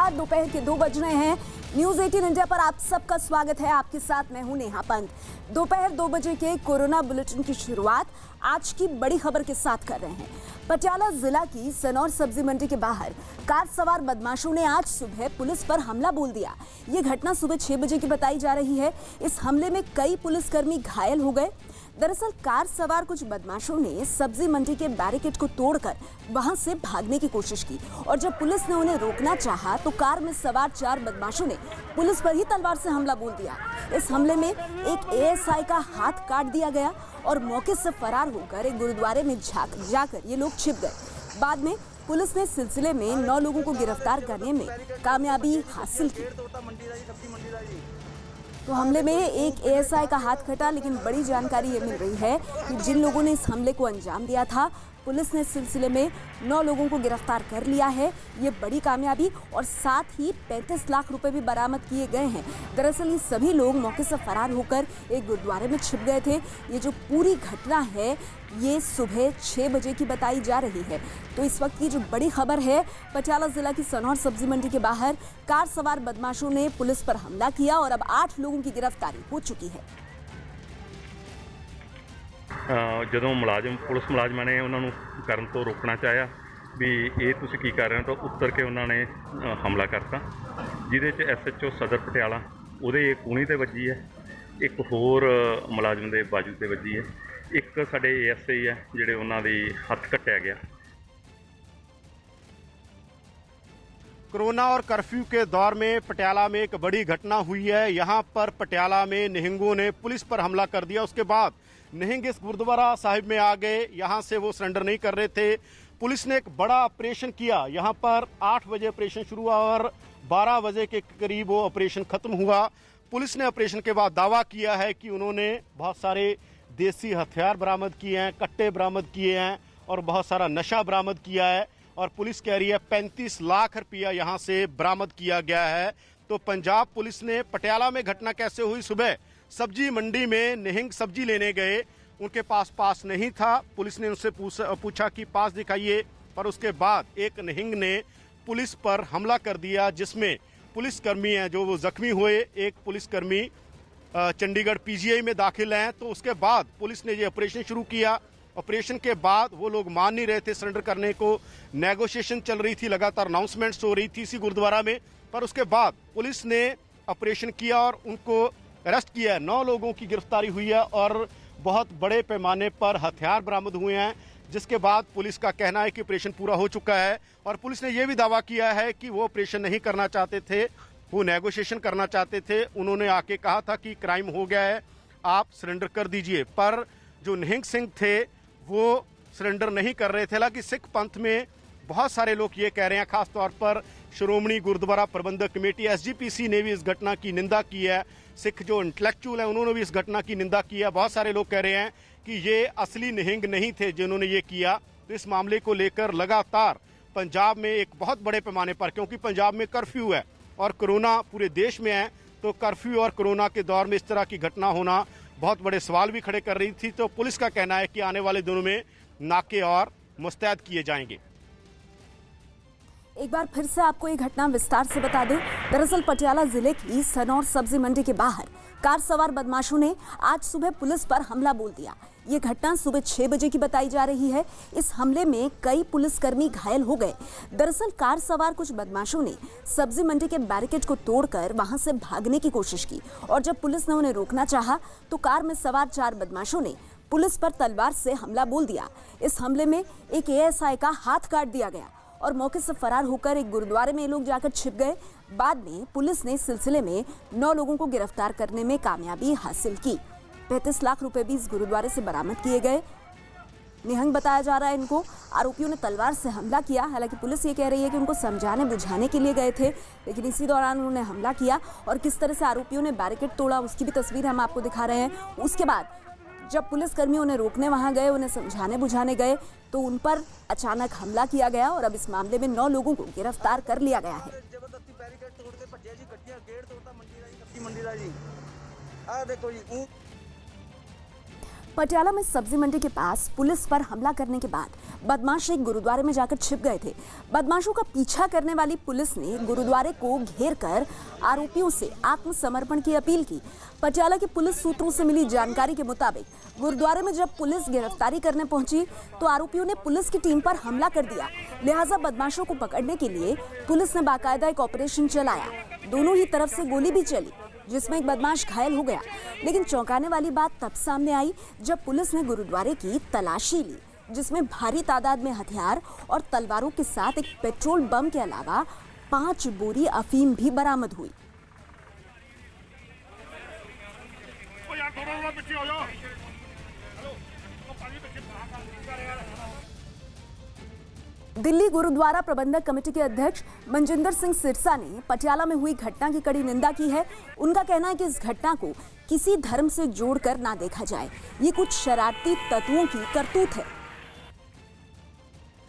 नमस्कार, दोपहर के 2 बज रहे हैं। न्यूज 18 इंडिया पर आप सबका स्वागत है। आपके साथ मैं हूं नेहा पंत। दोपहर 2 बजे के कोरोना बुलेटिन की शुरुआत आज की बड़ी खबर के साथ कर रहे हैं। पटियाला जिला की सनौर सब्जी मंडी के बाहर कार सवार बदमाशों ने आज सुबह पुलिस पर हमला बोल दिया। ये घटना सुबह 6 बजे की बताई जा रही है। इस हमले में कई पुलिसकर्मी घायल हो गए। दरअसल कार सवार कुछ बदमाशों ने सब्जी मंडी के बैरिकेड को तोड़कर वहां से भागने की कोशिश की और जब पुलिस ने उन्हें रोकना चाहा तो कार में सवार 4 बदमाशों ने पुलिस पर ही तलवार से हमला बोल दिया। इस हमले में एक एएसआई का हाथ काट दिया गया और मौके से फरार होकर एक गुरुद्वारे में जाकर ये लोग छिप गए। बाद में पुलिस ने सिलसिले में 9 लोगों को गिरफ्तार करने में कामयाबी हासिल की। तो हमले में एक एएसआई का हाथ कटा, लेकिन बड़ी जानकारी ये मिल रही है कि जिन लोगों ने इस हमले को अंजाम दिया था, पुलिस ने सिलसिले में 9 लोगों को गिरफ्तार कर लिया है। ये बड़ी कामयाबी और साथ ही 35 लाख रुपए भी बरामद किए गए हैं। दरअसल ये सभी लोग मौके से फरार होकर एक गुरुद्वारे में छिप गए थे। ये जो पूरी घटना है ये सुबह 6 बजे की बताई जा रही है। तो इस वक्त की जो बड़ी खबर है, पटियाला जिला की सनौर सब्जी मंडी के बाहर कार सवार बदमाशों ने पुलिस पर हमला किया और अब 8 लोगों की गिरफ्तारी हो चुकी है। ਜਦੋਂ ਪੁਲਿਸ ਮੁਲਾਜ਼ਮਾਂ ਨੇ ਉਹਨਾਂ ਨੂੰ ਕਰਨ ਤੋਂ ਰੋਕਣਾ ਚਾਹਿਆ ਵੀ ਇਹ ਤੁਸੀਂ ਕੀ ਕਰ ਰਹੇ ਹੋ, ਤਾਂ ਉੱਤਰ ਕੇ ਉਹਨਾਂ ਨੇ ਹਮਲਾ ਕਰਤਾ, ਜਿਹਦੇ 'ਚ ਐਸਐਚਓ ਸਦਰ ਪਟਿਆਲਾ ਉਹਦੇ ਕੂਣੀ 'ਤੇ ਵੱਜੀ ਹੈ, ਇੱਕ ਹੋਰ ਮੁਲਾਜ਼ਮ ਦੇ ਬਾਜੂ 'ਤੇ ਵੱਜੀ ਹੈ, ਇੱਕ ਸਾਡੇ ਏਐਸਆਈ ਹੈ ਜਿਹੜੇ ਉਹਨਾਂ ਦੀ ਹੱਥ ਕੱਟਿਆ ਗਿਆ। कोरोना और कर्फ्यू के दौर में पटियाला में एक बड़ी घटना हुई है। यहाँ पर पटियाला में निहंगों ने पुलिस पर हमला कर दिया। उसके बाद निहंग इस गुरुद्वारा साहिब में आ गए। यहाँ से वो सरेंडर नहीं कर रहे थे। पुलिस ने एक बड़ा ऑपरेशन किया। यहाँ पर 8 बजे ऑपरेशन शुरू हुआ और 12 बजे के करीब वो ऑपरेशन खत्म हुआ। पुलिस ने ऑपरेशन के बाद दावा किया है कि उन्होंने बहुत सारे देसी हथियार बरामद किए हैं, कट्टे बरामद किए हैं और बहुत सारा नशा बरामद किया है। और पुलिस कह रही है 35 लाख रुपया यहाँ से बरामद किया गया है। तो पंजाब पुलिस ने पटियाला में घटना कैसे हुई, सुबह सब्जी मंडी में निहंग सब्जी लेने गए, उनके पास नहीं था। पुलिस ने उनसे पूछा कि पास दिखाइए, पर उसके बाद एक निहंग ने पुलिस पर हमला कर दिया, जिसमें पुलिसकर्मी हैं जो वो जख्मी हुए। एक पुलिसकर्मी चंडीगढ़ पीजीआई में दाखिल हैं। तो उसके बाद पुलिस ने ये ऑपरेशन शुरू किया। ऑपरेशन के बाद वो लोग मान नहीं रहे थे सरेंडर करने को। नेगोशिएशन चल रही थी, लगातार अनाउंसमेंट्स हो रही थी इसी गुरुद्वारा में। पर उसके बाद पुलिस ने ऑपरेशन किया और उनको अरेस्ट किया है। 9 लोगों की गिरफ्तारी हुई है और बहुत बड़े पैमाने पर हथियार बरामद हुए हैं, जिसके बाद पुलिस का कहना है कि ऑपरेशन पूरा हो चुका है। और पुलिस ने यह भी दावा किया है कि वो ऑपरेशन नहीं करना चाहते थे, वो नेगोशिएशन करना चाहते थे। उन्होंने आके कहा था कि क्राइम हो गया है, आप सरेंडर कर दीजिए। पर जो निहंग सिंह थे वो सरेंडर नहीं कर रहे थे। हालांकि सिख पंथ में बहुत सारे लोग ये कह रहे हैं, खासतौर पर श्रोमणी गुरुद्वारा प्रबंधक कमेटी एसजीपीसी ने भी इस घटना की निंदा की है। सिख जो इंटेलेक्चुअल है उन्होंने भी इस घटना की निंदा की है। बहुत सारे लोग कह रहे हैं कि ये असली निहंग नहीं थे जिन्होंने ये किया। तो इस मामले को लेकर लगातार पंजाब में एक बहुत बड़े पैमाने पर, क्योंकि पंजाब में कर्फ्यू है और कोरोना पूरे देश में है, तो कर्फ्यू और कोरोना के दौर में इस तरह की घटना होना बहुत बड़े सवाल भी खड़े कर रही थी। तो पुलिस का कहना है कि आने वाले दिनों में नाके और मुस्तैद किए जाएंगे। एक बार फिर से आपको ये घटना विस्तार से बता दें। दरअसल पटियाला जिले की सनौर सब्जी मंडी के बाहर कार सवार बदमाशों ने आज सुबह पुलिस पर हमला बोल दिया। ये घटना सुबह 6 बजे की बताई जा रही है। इस हमले में कई पुलिसकर्मी घायल हो गए। दरअसल कार सवार कुछ बदमाशों ने सब्जी मंडी के बैरिकेड को तोड़कर वहां से भागने की कोशिश की और जब पुलिस ने उन्हें रोकना चाहा तो कार में सवार 4 बदमाशों ने पुलिस पर तलवार से हमला बोल दिया। इस हमले में एक एएसआई का हाथ काट दिया गया और मौके से फरार होकर एक गुरुद्वारे में लोग जाकर छिप गए। बाद में पुलिस ने सिलसिले में 9 लोगों को गिरफ्तार करने में कामयाबी हासिल की। 35 लाख रुपए भी इस गुरुद्वारे से बरामद किए गए। निहंग बताया जा रहा है इनको। आरोपियों ने तलवार से हमला किया। हालांकि पुलिस ये कह रही है कि उनको समझाने बुझाने के लिए गए थे, लेकिन इसी दौरान उन्होंने हमला किया और किस तरह से आरोपियों ने बैरिकेड तोड़ा उसकी भी तस्वीर हम आपको दिखा रहे हैं। उसके बाद जब पुलिसकर्मी उन्हें रोकने वहां गए, उन्हें समझाने बुझाने गए, तो उन पर अचानक हमला किया गया और अब इस मामले में 9 लोगों को गिरफ्तार कर लिया गया है। पटियाला में सब्जी मंडी के पास पुलिस पर हमला करने के बाद बदमाश एक गुरुद्वारे में जाकर छिप गए थे। बदमाशों का पीछा करने वाली पुलिस ने गुरुद्वारे को घेर कर आरोपियों से आत्मसमर्पण की अपील की। पटियाला के पुलिस सूत्रों से मिली जानकारी के मुताबिक गुरुद्वारे में जब पुलिस गिरफ्तारी करने पहुंची तो आरोपियों ने पुलिस की टीम पर हमला कर दिया। लिहाजा बदमाशों को पकड़ने के लिए पुलिस ने बाकायदा एक ऑपरेशन चलाया। दोनों ही तरफ से गोली भी चली, जिसमें एक बदमाश घायल हो गया। लेकिन चौंकाने वाली बात तब सामने आई जब पुलिस ने गुरुद्वारे की तलाशी ली, जिसमें भारी तादाद में हथियार और तलवारों के साथ एक पेट्रोल बम के अलावा 5 बोरी अफीम भी बरामद हुई। दिल्ली गुरुद्वारा प्रबंधक कमेटी के अध्यक्ष मनजिंदर सिंह सिरसा ने पटियाला में हुई घटना की कड़ी निंदा की है। उनका कहना है कि इस घटना को किसी धर्म से जोड़कर ना देखा जाए, ये कुछ शरारती तत्वों की करतूत है।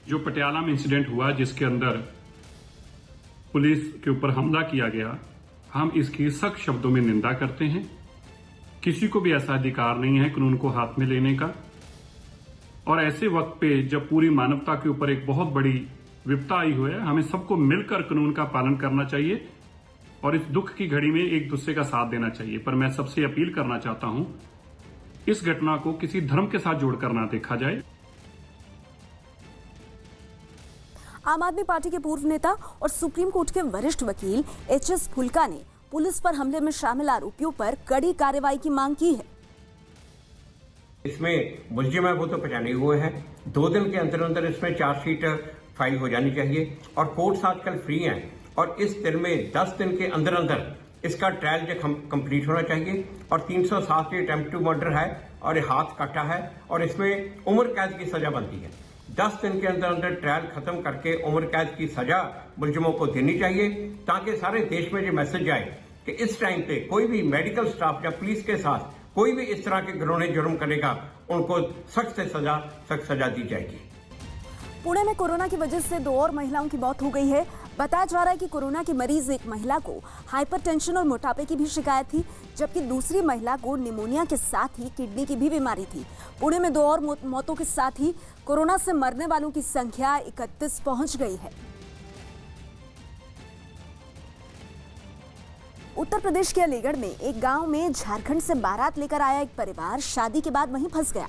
जो पटियाला में इंसिडेंट हुआ जिसके अंदर पुलिस के ऊपर हमला किया गया, हम इसकी सख्त शब्दों में निंदा करते हैं। किसी को भी ऐसा अधिकार नहीं है कानून को हाथ में लेने का, और ऐसे वक्त पे जब पूरी मानवता के ऊपर एक बहुत बड़ी विपदा आई हुई है, हमें सबको मिलकर कानून का पालन करना चाहिए और इस दुख की घड़ी में एक दूसरे का साथ देना चाहिए। पर मैं सबसे अपील करना चाहता हूं, इस घटना को किसी धर्म के साथ जोड़कर ना देखा जाए। आम आदमी पार्टी के पूर्व नेता और सुप्रीम कोर्ट के वरिष्ठ वकील एच.एस. फुल्का ने पुलिस पर हमले में शामिल आरोपियों पर कड़ी कार्रवाई की मांग की है। इसमें मुलजिम है वो तो पहचाने हुए हैं। 2 दिन के अंदर अंदर इसमें चार्जशीट फाइल हो जानी चाहिए और कोर्ट्स आजकल फ्री हैं और इस दिन में 10 दिन के अंदर अंदर इसका ट्रायल जो कंप्लीट होना चाहिए। और 307 अटेम्प्ट टू मर्डर है और ये हाथ काटा है और इसमें उम्र कैद की सजा बनती है। 10 दिन के अंदर अंदर ट्रायल खत्म करके उम्र कैद की सजा मुलजिमों को देनी चाहिए, ताकि सारे देश में ये मैसेज जाए कि इस टाइम पे कोई भी मेडिकल स्टाफ या पुलिस के साथ कोई भी इस तरह के घिनौने जुर्म करेगा, उनको सख्त सजा दी जाएगी। पुणे में कोरोना की वजह से 2 और महिलाओं की मौत हो गई है। बताया जा रहा है कि कोरोना की मरीज एक महिला को हाइपरटेंशन और मोटापे की भी शिकायत थी, जबकि दूसरी महिला को निमोनिया के साथ ही किडनी की भी बीमारी थी। पुणे में 2 और मौतों के साथ ही कोरोना से मरने वालों की संख्या 31 पहुंच गई है। उत्तर प्रदेश के अलीगढ़ में एक गांव में झारखंड से बारात लेकर आया एक परिवार शादी के बाद वहीं फंस गया।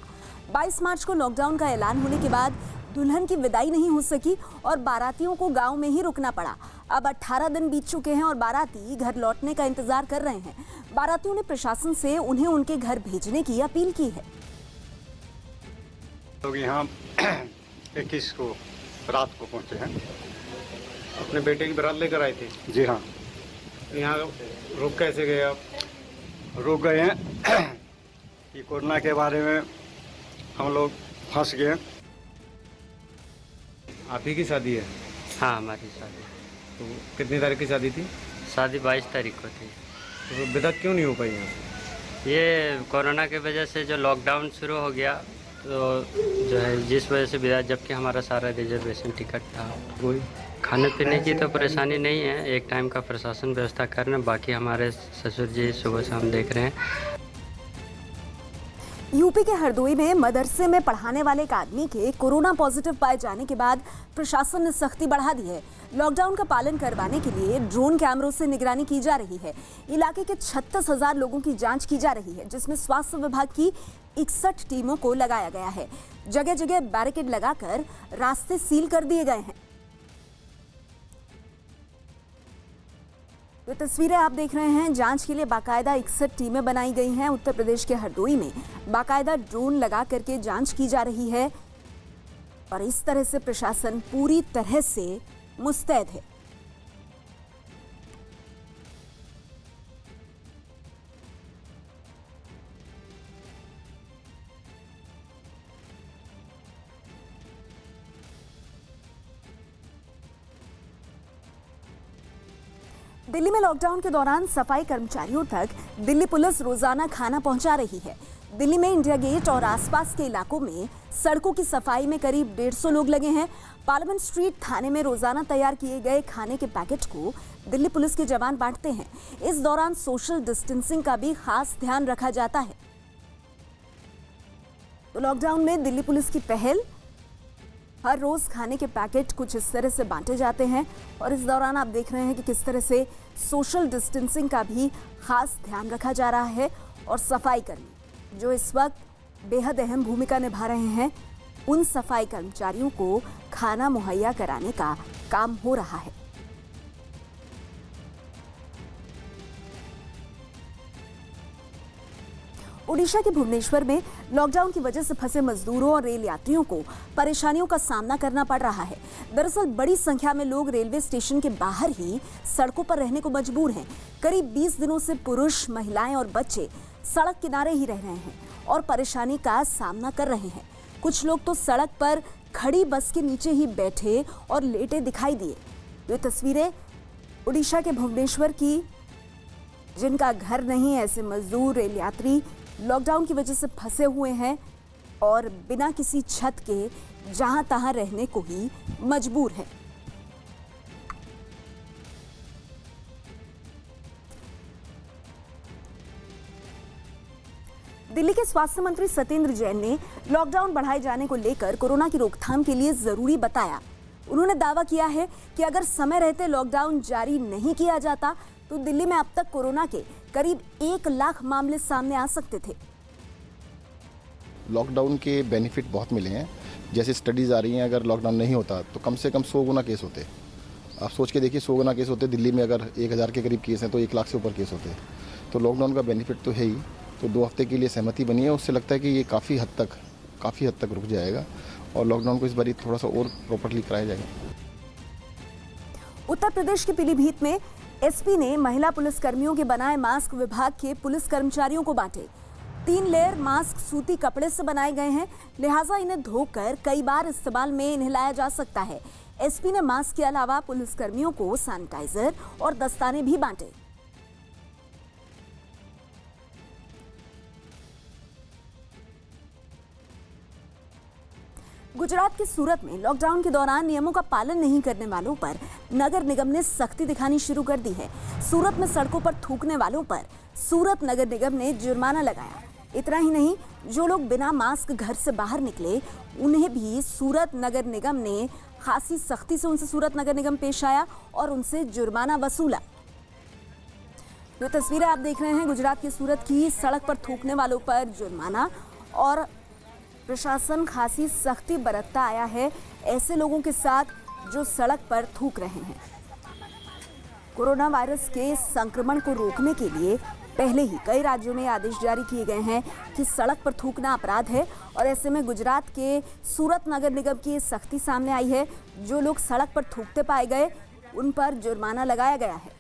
22 मार्च को लॉकडाउन का ऐलान होने के बाद दुल्हन की विदाई नहीं हो सकी और बारातियों को गांव में ही रुकना पड़ा। अब 18 दिन बीत चुके हैं और बाराती घर लौटने का इंतजार कर रहे हैं। बारातियों ने प्रशासन से उन्हें उनके घर भेजने की अपील की है। लोग यहाँ 21 को रात को पहुँचे हैं, अपने बेटे की बारात लेकर आए थे। जी हाँ। यहाँ रुक कैसे गए आप? रुक गए हैं कि कोरोना के बारे में हम लोग फंस गए। आप ही की शादी है? हाँ, हमारी शादी। तो कितनी तारीख की शादी थी? शादी 22 तारीख को थी। तो बिदअत क्यों नहीं हो पाई यहाँ से? ये कोरोना की वजह से जो लॉकडाउन शुरू हो गया, तो जो है जिस वजह से बिदअत, जबकि हमारा सारा रिजर्वेशन टिकट था। वही खाने पीने की तो परेशानी नहीं है, एक टाइम का प्रशासन व्यवस्था कर रहे हैं, बाकी हमारे ससुर जी सुबह से हम देख रहे हैं। यूपी के हरदोई में मदरसे में पढ़ाने वाले एक आदमी के कोरोना पॉजिटिव पाए जाने के बाद प्रशासन ने सख्ती बढ़ा दी है। लॉकडाउन का पालन करवाने के लिए ड्रोन कैमरों से निगरानी की जा रही है। इलाके के 36,000 लोगों की जांच की जा रही है, जिसमें स्वास्थ्य विभाग की 61 टीमों को लगाया गया है। जगह जगह बैरिकेड लगाकर रास्ते सील कर दिए गए हैं। तो तस्वीरें आप देख रहे हैं। जांच के लिए बाकायदा 61 टीमें बनाई गई हैं। उत्तर प्रदेश के हरदोई में बाकायदा ड्रोन लगा करके जांच की जा रही है और इस तरह से प्रशासन पूरी तरह से मुस्तैद है। दिल्ली में लॉकडाउन के दौरान सफाई कर्मचारियों तक दिल्ली पुलिस रोजाना खाना पहुंचा रही है। दिल्ली में इंडिया गेट और आसपास के इलाकों में सड़कों की सफाई में करीब 150 लोग लगे हैं। पार्लियामेंट स्ट्रीट थाने में रोजाना तैयार किए गए खाने के पैकेट को दिल्ली पुलिस के जवान बांटते हैं। इस दौरान सोशल डिस्टेंसिंग का भी खास ध्यान रखा जाता है। तो लॉकडाउन में दिल्ली पुलिस की पहल, हर रोज खाने के पैकेट कुछ इस तरह से बांटे जाते हैं और इस दौरान आप देख रहे हैं कि किस तरह से सोशल डिस्टेंसिंग का भी खास ध्यान रखा जा रहा है और सफाई कर्मी जो इस वक्त बेहद अहम भूमिका निभा रहे हैं, उन सफाई कर्मचारियों को खाना मुहैया कराने का काम हो रहा है। ओडिशा के भुवनेश्वर में लॉकडाउन की वजह से फंसे मजदूरों और रेल यात्रियों को परेशानियों का सामना करना पड़ रहा है। दरअसल बड़ी संख्या में लोग रेलवे स्टेशन के बाहर ही सड़कों पर रहने को मजबूर हैं। करीब 20 दिनों से पुरुष, महिलाएं और बच्चे सड़क किनारे ही रह रहे हैं और परेशानी का सामना कर रहे हैं। कुछ लोग तो सड़क पर खड़ी बस के नीचे ही बैठे और लेटे दिखाई दिए। ये तस्वीरें ओडिशा के भुवनेश्वर की, जिनका घर नहीं, ऐसे मजदूर, रेल यात्री लॉकडाउन की वजह से फंसे हुए हैं और बिना किसी छत के जहां तहां रहने को ही मजबूर हैं। दिल्ली के स्वास्थ्य मंत्री सत्येंद्र जैन ने लॉकडाउन बढ़ाए जाने को लेकर कोरोना की रोकथाम के लिए जरूरी बताया। उन्होंने दावा किया है कि अगर समय रहते लॉकडाउन जारी नहीं किया जाता तो दिल्ली में अब तक कोरोना के करीब 1 लाख मामले सामने आ सकते थे। लॉकडाउन के बेनिफिट बहुत मिले हैं। जैसे स्टडीज़ आ रही हैं, अगर लॉकडाउन नहीं होता तो कम से कम 100 गुना केस होते। आप सोच के देखिए, 100 गुना केस होते। दिल्ली में अगर 1000 के करीब केस हैं तो 1 लाख से ऊपर केस होते। तो लॉकडाउन का बेनिफिट तो है ही। तो 2 हफ्ते के लिए सहमति बनी है, उससे लगता है कि ये काफ़ी हद तक रुक जाएगा और लॉकडाउन को इस बार थोड़ा सा और प्रॉपर्ली कराया जाएगा। उत्तर प्रदेश के पीलीभीत में एसपी ने महिला पुलिसकर्मियों के बनाए मास्क विभाग के पुलिस कर्मचारियों को बांटे। 3 लेयर मास्क सूती कपड़े से बनाए गए हैं, लिहाजा इन्हें धोकर कई बार इस्तेमाल में इन्हें लाया जा सकता है। एसपी ने मास्क के अलावा पुलिसकर्मियों को सैनिटाइजर और दस्ताने भी बांटे। गुजरात के सूरत में लॉकडाउन के दौरान नियमों का पालन नहीं करने वालों पर नगर निगम ने सख्ती दिखानी शुरू कर दी है। सूरत में सड़कों पर थूकने वालों पर सूरत नगर निगम ने जुर्माना लगाया। इतना ही नहीं, जो लोग बिना मास्क घर से बाहर निकले उन्हें भी सूरत नगर निगम ने खासी सख्ती से सूरत नगर निगम पेश आया और उनसे जुर्माना वसूला। जो तस्वीरें आप देख रहे हैं गुजरात के सूरत की, सड़क पर थूकने वालों पर जुर्माना और प्रशासन खासी सख्ती बरतता आया है ऐसे लोगों के साथ जो सड़क पर थूक रहे हैं। कोरोना वायरस के संक्रमण को रोकने के लिए पहले ही कई राज्यों में आदेश जारी किए गए हैं कि सड़क पर थूकना अपराध है और ऐसे में गुजरात के सूरत नगर निगम की सख्ती सामने आई है। जो लोग सड़क पर थूकते पाए गए उन पर जुर्माना लगाया गया है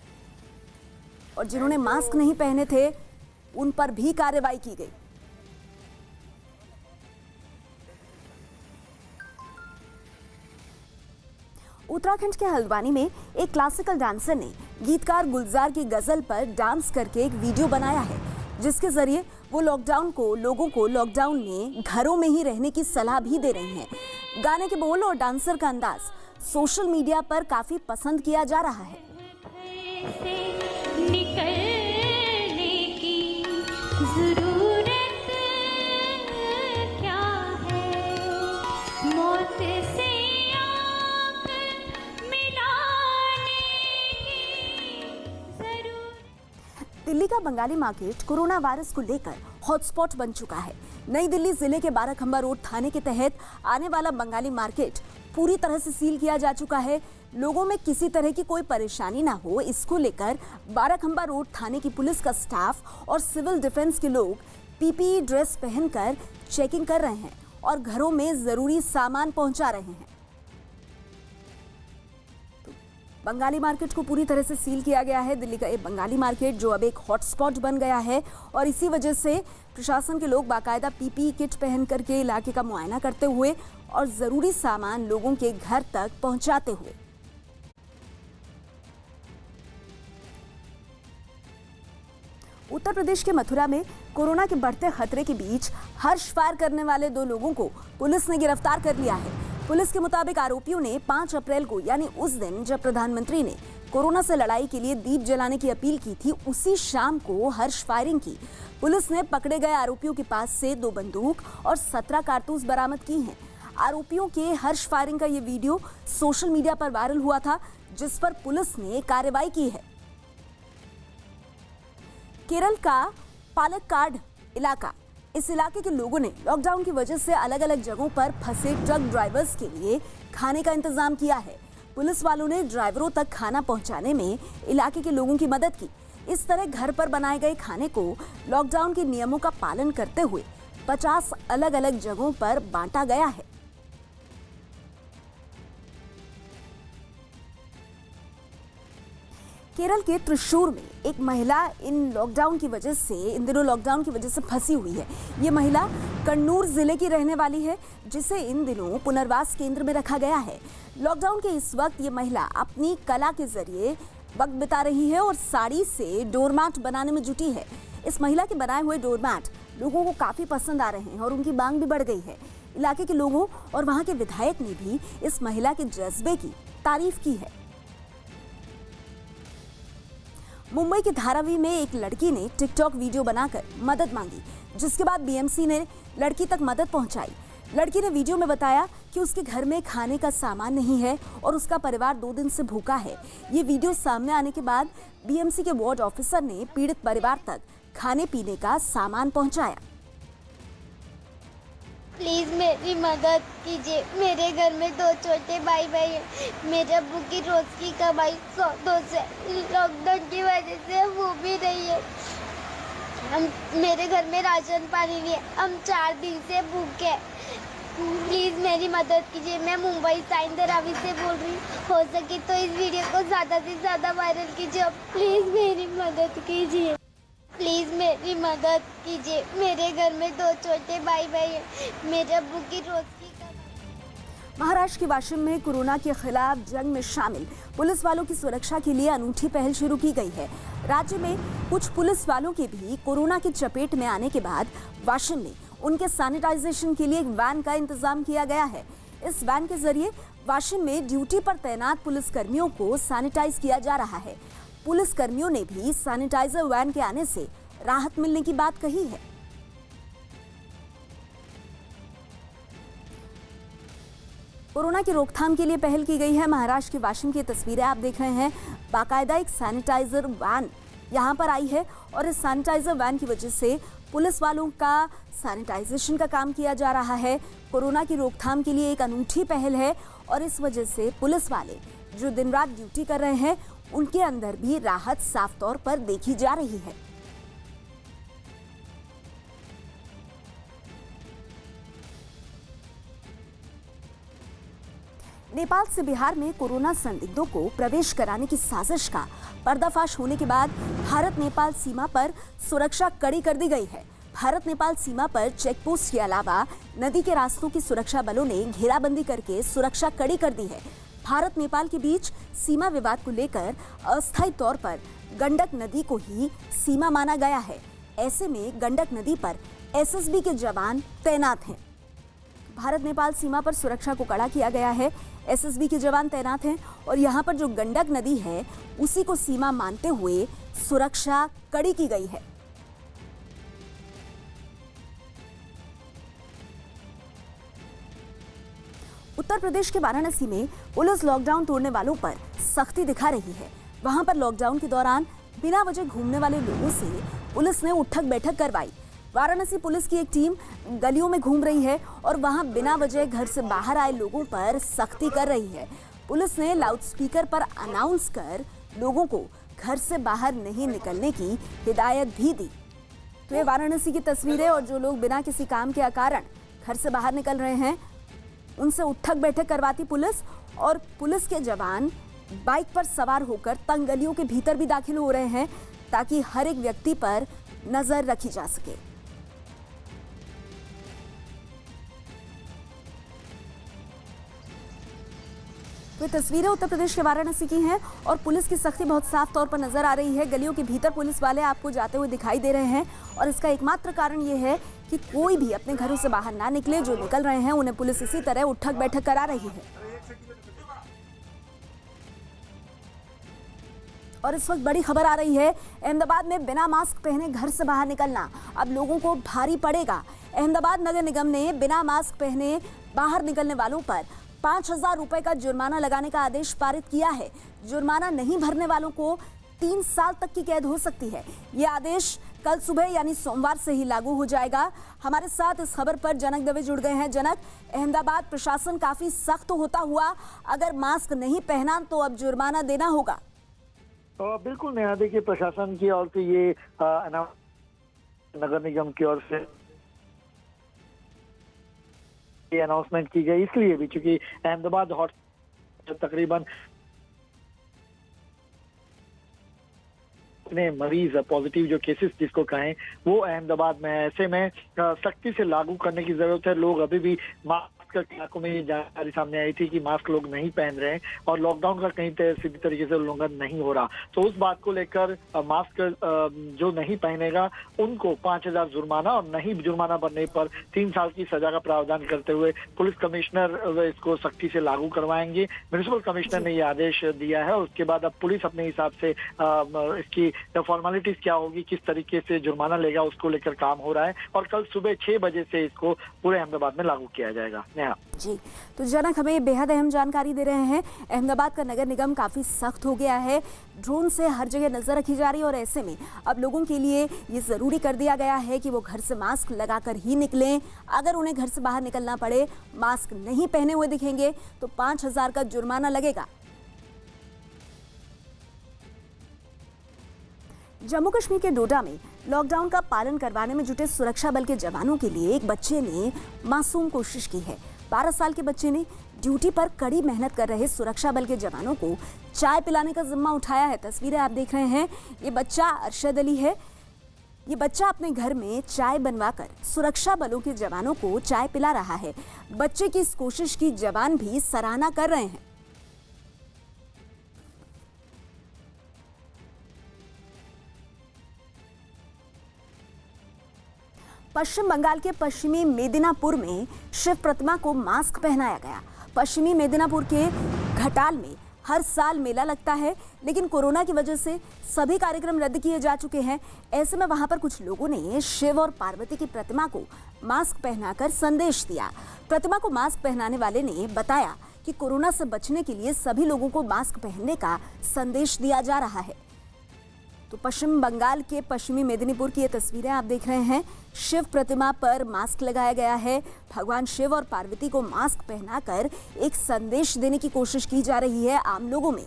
और जिन्होंने मास्क नहीं पहने थे उन पर भी कार्रवाई की गई। उत्तराखंड के हल्द्वानी में एक क्लासिकल डांसर ने गीतकार गुलजार की गजल पर डांस करके एक वीडियो बनाया है, जिसके जरिए वो लोगों को लॉकडाउन में घरों में ही रहने की सलाह भी दे रही हैं। गाने के बोल और डांसर का अंदाज सोशल मीडिया पर काफी पसंद किया जा रहा है। दिल्ली का बंगाली मार्केट कोरोना वायरस को लेकर हॉटस्पॉट बन चुका है। नई दिल्ली जिले के बाराखंबा रोड थाने के तहत आने वाला बंगाली मार्केट पूरी तरह से सील किया जा चुका है। लोगों में किसी तरह की कोई परेशानी ना हो, इसको लेकर बाराखंबा रोड थाने की पुलिस का स्टाफ और सिविल डिफेंस के लोग पीपीई ड्रेस पहनकर चेकिंग कर रहे हैं और घरों में जरूरी सामान पहुंचा रहे हैं। बंगाली मार्केट को पूरी तरह से सील किया गया है। दिल्ली का ये बंगाली मार्केट जो अब एक हॉटस्पॉट बन गया है और इसी वजह से प्रशासन के लोग बाकायदा पीपीई किट पहन करके इलाके का मुआयना करते हुए और जरूरी सामान लोगों के घर तक पहुंचाते हुए। उत्तर प्रदेश के मथुरा में कोरोना के बढ़ते खतरे के बीच हर्ष फायर करने वाले 2 लोगों को पुलिस ने गिरफ्तार कर लिया है। पुलिस के मुताबिक आरोपियों ने 5 अप्रैल को, यानी उस दिन जब प्रधानमंत्री ने कोरोना से लड़ाई के लिए दीप जलाने की अपील की थी, उसी शाम को हर्ष फायरिंग की। पुलिस ने पकड़े गए आरोपियों के पास से 2 बंदूक और 17 कारतूस बरामद की हैं। आरोपियों के हर्ष फायरिंग का ये वीडियो सोशल मीडिया पर वायरल हुआ था, जिस पर पुलिस ने कार्रवाई की है। केरल का पालक्काड इलाका, इस इलाके के लोगों ने लॉकडाउन की वजह से अलग अलग जगहों पर फंसे ट्रक ड्राइवर्स के लिए खाने का इंतजाम किया है। पुलिस वालों ने ड्राइवरों तक खाना पहुंचाने में इलाके के लोगों की मदद की। इस तरह घर पर बनाए गए खाने को लॉकडाउन के नियमों का पालन करते हुए 50 अलग अलग जगहों पर बांटा गया है। केरल के त्रिशूर में एक महिला इन दिनों लॉकडाउन की वजह से फंसी हुई है। ये महिला कन्नूर जिले की रहने वाली है, जिसे इन दिनों पुनर्वास केंद्र में रखा गया है। लॉकडाउन के इस वक्त ये महिला अपनी कला के जरिए वक्त बिता रही है और साड़ी से डोरमैट बनाने में जुटी है। इस महिला के बनाए हुए डोरमैट लोगों को काफी पसंद आ रहे हैं और उनकी मांग भी बढ़ गई है। इलाके के लोगों और वहां के विधायक ने भी इस महिला के जज्बे की तारीफ की है। मुंबई के धारावी में एक लड़की ने टिकटॉक वीडियो बनाकर मदद मांगी, जिसके बाद बीएमसी ने लड़की तक मदद पहुंचाई। लड़की ने वीडियो में बताया कि उसके घर में खाने का सामान नहीं है और उसका परिवार 2 दिन से भूखा है। ये वीडियो सामने आने के बाद बीएमसी के वार्ड ऑफिसर ने पीड़ित परिवार तक खाने पीने का सामान पहुंचाया। प्लीज़ मेरी मदद कीजिए। मेरे घर में 2 छोटे भाई हैं। मेरे अब्बू की रोज की कमाई 100 से लॉकडाउन की वजह से हो भी रही है। मेरे घर में राशन पानी नहीं है। हम 4 दिन से भूखे। प्लीज़ मेरी मदद कीजिए। मैं मुंबई साइन धारावी से बोल रही हूँ। हो सके तो इस वीडियो को ज़्यादा से ज़्यादा वायरल कीजिए। प्लीज़ मेरी मदद कीजिए। प्लीज़ मेरी मदद कीजिए। मेरे घर में 2 छोटे भाई हैं। मेरे अब्बू की रोज की महाराष्ट्र के वाशिम में कोरोना के खिलाफ जंग में शामिल पुलिस वालों की सुरक्षा के लिए अनूठी पहल शुरू की गई है। राज्य में कुछ पुलिस वालों के भी कोरोना की चपेट में आने के बाद वाशिम में उनके सैनिटाइजेशन के लिए एक वैन का इंतजाम किया गया है। इस वैन के जरिए वाशिम में ड्यूटी पर तैनात पुलिसकर्मियों को सैनिटाइज किया जा रहा है। पुलिस कर्मियों ने भी सैनिटाइजर वैन के आने से राहत मिलने की बात कही है। कोरोना की रोकथाम के लिए पहल की गई है। महाराष्ट्र के वाशिम की तस्वीरें आप देख रहे हैं। बाकायदा एक सैनिटाइजर वैन यहां पर आई है और इस सैनिटाइजर वैन की वजह से पुलिस वालों का सैनिटाइजेशन का काम किया जा रहा है। कोरोना की रोकथाम के लिए एक अनूठी पहल है और इस वजह से पुलिस वाले जो दिन रात ड्यूटी कर रहे हैं उनके अंदर भी राहत साफ तौर पर देखी जा रही है। नेपाल से बिहार में कोरोना संदिग्धों को प्रवेश कराने की साजिश का पर्दाफाश होने के बाद भारत नेपाल सीमा पर सुरक्षा कड़ी कर दी गई है। भारत नेपाल सीमा पर चेकपोस्ट के अलावा नदी के रास्तों की सुरक्षा बलों ने घेराबंदी करके सुरक्षा कड़ी कर दी है। भारत नेपाल के बीच सीमा विवाद को लेकर अस्थायी तौर पर गंडक नदी को ही सीमा माना गया है। ऐसे में गंडक नदी पर एसएसबी के जवान तैनात हैं। भारत नेपाल सीमा पर सुरक्षा को कड़ा किया गया है। एसएसबी के जवान तैनात हैं और यहाँ पर जो गंडक नदी है उसी को सीमा मानते हुए सुरक्षा कड़ी की गई है। उत्तर प्रदेश के वाराणसी में पुलिस लॉकडाउन तोड़ने वालों पर सख्ती दिखा रही है। वहां पर लॉकडाउन के दौरान बिना वजह घूमने वाले लोगों से पुलिस ने उठक बैठक करवाई। वाराणसी पुलिस की एक टीम गलियों में घूम रही है और वहां बिना वजह घर से बाहर आए लोगों पर सख्ती कर रही है। पुलिस ने लाउडस्पीकर पर अनाउंस कर लोगों को घर से बाहर नहीं निकलने की हिदायत भी दी। तो ये वाराणसी की तस्वीरें और जो लोग बिना किसी काम के कारण घर से बाहर निकल रहे हैं उनसे उठक बैठक करवाती पुलिस और पुलिस के जवान बाइक पर सवार होकर तंग गलियों के भीतर भी दाखिल हो रहे हैं ताकि हर एक व्यक्ति पर नजर रखी जा सके। तो तस्वीरें उत्तर प्रदेश के वाराणसी की हैं और पुलिस की सख्ती बहुत साफ तौर पर नजर आ रही है। गलियों के भीतर पुलिस वाले आपको जाते हुए दिखाई दे रहे हैं और इसका एकमात्र कारण ये है कि कोई भी अपने घरों से बाहर ना निकले। जो निकल रहे हैं उन्हें पुलिस इसी तरह उठक बैठक करा रही है। और इस वक्त बड़ी खबर आ रही है, अहमदाबाद में बिना मास्क पहने घर से बाहर निकलना अब लोगों को भारी पड़ेगा। अहमदाबाद नगर निगम ने बिना मास्क पहने बाहर निकलने वालों पर 5,000 रुपए का जुर्माना लगाने का आदेश पारित किया है। जुर्माना नहीं भरने वालों को 3 साल तक की कैद हो सकती है। ये आदेश कल सुबह यानी सोमवार से ही लागू हो जाएगा। हमारे साथ इस खबर पर जनक दवे जुड़ गए हैं। जनक, अहमदाबाद प्रशासन काफी सख्त होता हुआ अगर मास्क नहीं पहना तो अब जुर्माना देना होगा। बिल्कुल नेहा, देखिए प्रशासन की ओर से ये नगर निगम की ओर से ये अनाउंसमेंट की गई, इसलिए भी क्योंकि अहमदाबाद हॉट तकरीबन इतने मरीज पॉजिटिव जो केसेस जिसको कहें वो अहमदाबाद में है। ऐसे में सख्ती से लागू करने की जरूरत है। लोग अभी भी मास्क के इलाकों में ये जानकारी सामने आई थी कि मास्क लोग नहीं पहन रहे हैं और लॉकडाउन का कहीं सीधी तरीके से उल्लंघन नहीं हो रहा। तो उस बात को लेकर मास्क जो नहीं पहनेगा उनको 5,000 जुर्माना और नहीं जुर्माना भरने पर 3 साल की सजा का प्रावधान करते हुए पुलिस कमिश्नर इसको सख्ती से लागू करवाएंगे। म्युनिसिपल कमिश्नर ने ये आदेश दिया है। उसके बाद अब पुलिस अपने हिसाब से इसकी फॉर्मेलिटीज क्या होगी, किस तरीके से जुर्माना लेगा, उसको लेकर काम हो रहा है और कल सुबह 6 बजे से इसको पूरे अहमदाबाद में लागू किया जाएगा। जी, तो जनक हमें बेहद अहम जानकारी दे रहे हैं। अहमदाबाद का नगर निगम काफी सख्त हो गया है। ड्रोन से हर जगह नजर रखी जा रही है और ऐसे में अब लोगों के लिए ये जरूरी कर दिया गया है कि वो घर से मास्क लगाकर ही निकलें। अगर उन्हें घर से बाहर निकलना पड़े, मास्क नहीं पहने हुए दिखेंगे तो 5,000 का जुर्माना लगेगा। जम्मू कश्मीर के डोडा में लॉकडाउन का पालन करवाने में जुटे सुरक्षा बल के जवानों के लिए एक बच्चे ने मासूम कोशिश की है। 12 साल के बच्चे ने ड्यूटी पर कड़ी मेहनत कर रहे सुरक्षा बल के जवानों को चाय पिलाने का जिम्मा उठाया है। तस्वीरें आप देख रहे हैं। ये बच्चा अरशद अली है। ये बच्चा अपने घर में चाय बनवाकर सुरक्षा बलों के जवानों को चाय पिला रहा है। बच्चे की इस कोशिश की जवान भी सराहना कर रहे हैं। पश्चिम बंगाल के पश्चिमी मेदिनीपुर में शिव प्रतिमा को मास्क पहनाया गया। पश्चिमी मेदिनीपुर के घटाल में हर साल मेला लगता है, लेकिन कोरोना की वजह से सभी कार्यक्रम रद्द किए जा चुके हैं। ऐसे में वहां पर कुछ लोगों ने शिव और पार्वती की प्रतिमा को मास्क पहनाकर संदेश दिया। प्रतिमा को मास्क पहनाने वाले ने बताया कि कोरोना से बचने के लिए सभी लोगों को मास्क पहनने का संदेश दिया जा रहा है। तो पश्चिम बंगाल के पश्चिमी मेदिनीपुर की ये तस्वीरें आप देख रहे हैं। शिव प्रतिमा पर मास्क लगाया गया है। भगवान शिव और पार्वती को मास्क पहनाकर एक संदेश देने की कोशिश की जा रही है आम लोगों में।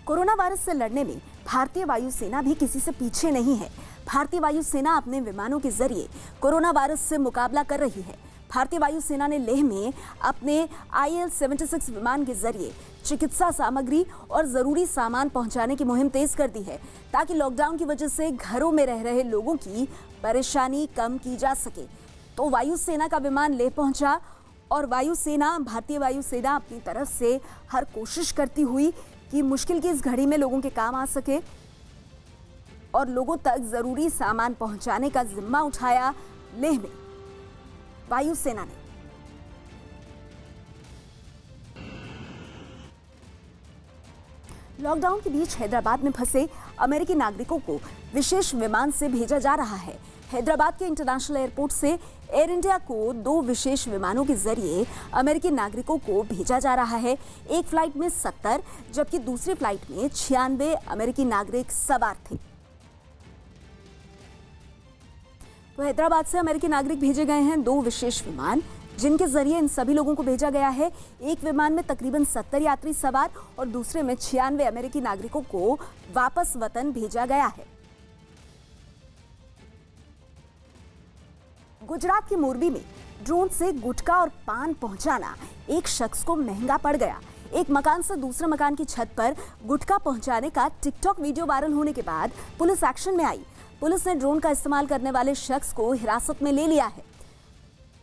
कोरोना वायरस से लड़ने में भारतीय वायुसेना भी किसी से पीछे नहीं है। भारतीय वायुसेना अपने विमानों के जरिए कोरोना वायरस से मुकाबला कर रही है। भारतीय वायुसेना ने लेह में अपने IL-76 विमान के जरिए चिकित्सा सामग्री और जरूरी सामान पहुंचाने की मुहिम तेज कर दी है, ताकि लॉकडाउन की वजह से घरों में रह रहे लोगों की परेशानी कम की जा सके। तो वायुसेना का विमान लेह पहुंचा और भारतीय वायुसेना अपनी तरफ से हर कोशिश करती हुई कि मुश्किल की इस घड़ी में लोगों के काम आ सके और लोगों तक जरूरी सामान पहुंचाने का जिम्मा उठाया लेह में वायुसेना ने। लॉकडाउन के बीच हैदराबाद में फंसे अमेरिकी नागरिकों को विशेष विमान से भेजा जा रहा है। हैदराबाद के इंटरनेशनल एयरपोर्ट से एयर इंडिया को 2 विशेष विमानों के जरिए अमेरिकी नागरिकों को भेजा जा रहा है। एक फ्लाइट में 70 जबकि दूसरी फ्लाइट में 96 अमेरिकी नागरिक सवार थे। तो हैदराबाद से अमेरिकी नागरिक भेजे गए हैं 2 विशेष विमान, जिनके जरिए इन सभी लोगों को भेजा गया है। एक विमान में तकरीबन 70 यात्री सवार और दूसरे में 96 अमेरिकी नागरिकों को वापस वतन भेजा गया है। गुजरात के मोरबी में ड्रोन से गुटखा और पान पहुंचाना एक शख्स को महंगा पड़ गया। एक मकान से दूसरे मकान की छत पर गुटखा पहुंचाने का टिकटॉक वीडियो वायरल होने के बाद पुलिस एक्शन में आई। पुलिस ने ड्रोन का इस्तेमाल करने वाले शख्स को हिरासत में ले लिया है।